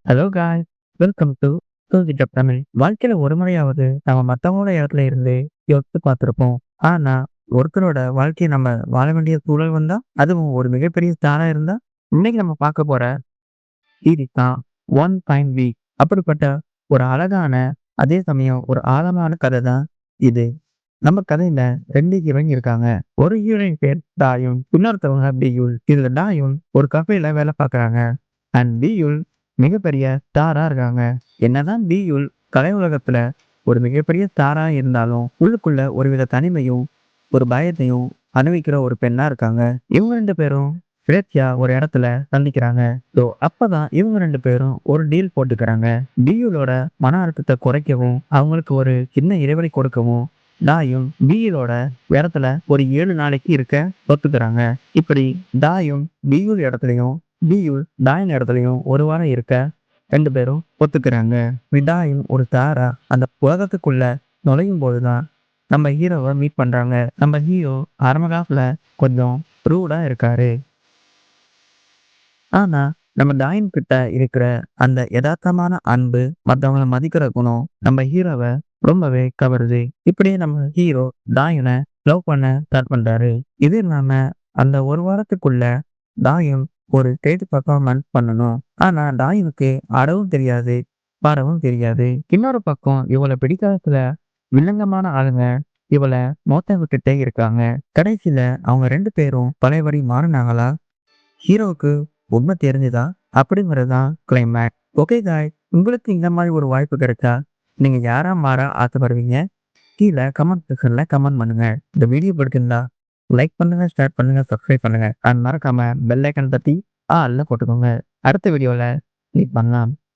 Hello guys, welcome to to Tamil. வாழ்க்கையில ஒரு முறையாவது நம்ம மத்தவங்களோட இடத்துல இருந்து யோசித்து பார்த்திருப்போம். ஆனா, ஒருத்தரோட வாழ்க்கைய நம்ம வாழ வேண்டிய சூழல் வந்தா, அதுவும் ஒரு மிகப்பெரிய ஸ்டாரா இருந்தா, இன்னைக்கு நம்ம பார்க்க போற சீரிஸ் தான் ஒன் ஃபைன் வீக். அப்படிப்பட்ட ஒரு அழகான, அதே சமயம் ஒரு ஆழமான கதை தான் இது. நம்ம கதையில 2 ஹீரோயின் இருக்காங்க. ஒரு ஹீரோயின் பேர் டாயூன், இன்னொருத்தவங்க பியூல். இதுல டாயூன் ஒரு கஃபேல வேலை பார்க்குறாங்க. அண்ட் பியூல் மிகப்பெரிய ஸ்டாரா இருக்காங்க. என்னதான் பியூல் கலை உலகத்துல ஒரு மிகப்பெரிய ஸ்டாரா இருந்தாலும், உள்ளுக்குள்ள ஒருவித தனிமையும், ஒரு பயத்தையும் அனுபவிக்கிற ஒரு பெண்ணா இருக்காங்க. இவங்க 2 பேரும் ஸ்வேத்யா ஒரு இடத்துல சந்திக்கிறாங்க. ஸோ அப்பதான் இவங்க 2 பேரும் ஒரு டீல் போட்டுக்கிறாங்க. பியூலோட மன அழுத்தத்தை குறைக்கவும், அவங்களுக்கு ஒரு சின்ன இடைவெளி கொடுக்கவும், டாயும் பியூலோட இடத்துல ஒரு 7 நாளைக்கு இருக்க ஒத்துக்கிறாங்க. இப்படி டாயும் பியூல் இடத்துலயும், பியூல் டாயின் இடத்துலயும் ஒரு வாரம் இருக்க 2 பேரும் ஒத்துக்கிறாங்க. டாயும் ஒரு ஸ்டாரா அந்த உலகத்துக்குள்ள நுழையும் போதுதான் நம்ம ஹீரோவை மீட் பண்றாங்க. நம்ம ஹீரோ ஆரம்ப காலத்துல கொஞ்சம் ரூடா இருக்காரு. ஆனா, நம்ம டாயின் கிட்ட இருக்கிற அந்த எதார்த்தமான அன்பு, மத்தவங்கள மதிக்கிற குணம் நம்ம ஹீரோவ ரொம்பவே கவருது. இப்படியே நம்ம ஹீரோ டாயுன லவ் பண்ண ஸ்டார்ட் பண்றாரு. இது இல்லாம அந்த ஒரு வாரத்துக்குள்ள டாயும் ஒரு ஸ்டேஜ் பெர்ஃபார்மன்ஸ் பண்ணணும். ஆனா டாயுனுக்கு ஆடவும் தெரியாது, பாடவும் தெரியாது. இன்னொரு பக்கம் இவள பிடிக்காத சில வில்லங்கமான ஆளுங்க இவள மோத்த விட்டுட்டே இருக்காங்க. கடைசியில அவங்க 2 பேரும் பழையபடி மாறுனாங்களா? ஹீரோவுக்கு உண்மை தெரிஞ்சுதா? அப்படிங்கிறது தான் கிளைமேக்ஸ். ஓகே காய்ஸ், உங்களுக்கு இந்த மாதிரி ஒரு வாய்ப்பு கிடைச்சா நீங்க யாரா மாற ஆசைப்படுவீங்க? கீழே கமெண்ட் செக்ஷன்ல கமெண்ட் பண்ணுங்க. இந்த வீடியோ பிடிச்சிருந்தா லைக் பண்ணுங்க, ஷேர் பண்ணுங்க, சப்ஸ்கிரைப் பண்ணுங்க. அண்ட் மறக்காம பெல் ஐக்கன் தட்டி ஆல்ல போட்டுக்கோங்க. அடுத்த வீடியோல மீட் பண்ணலாம்.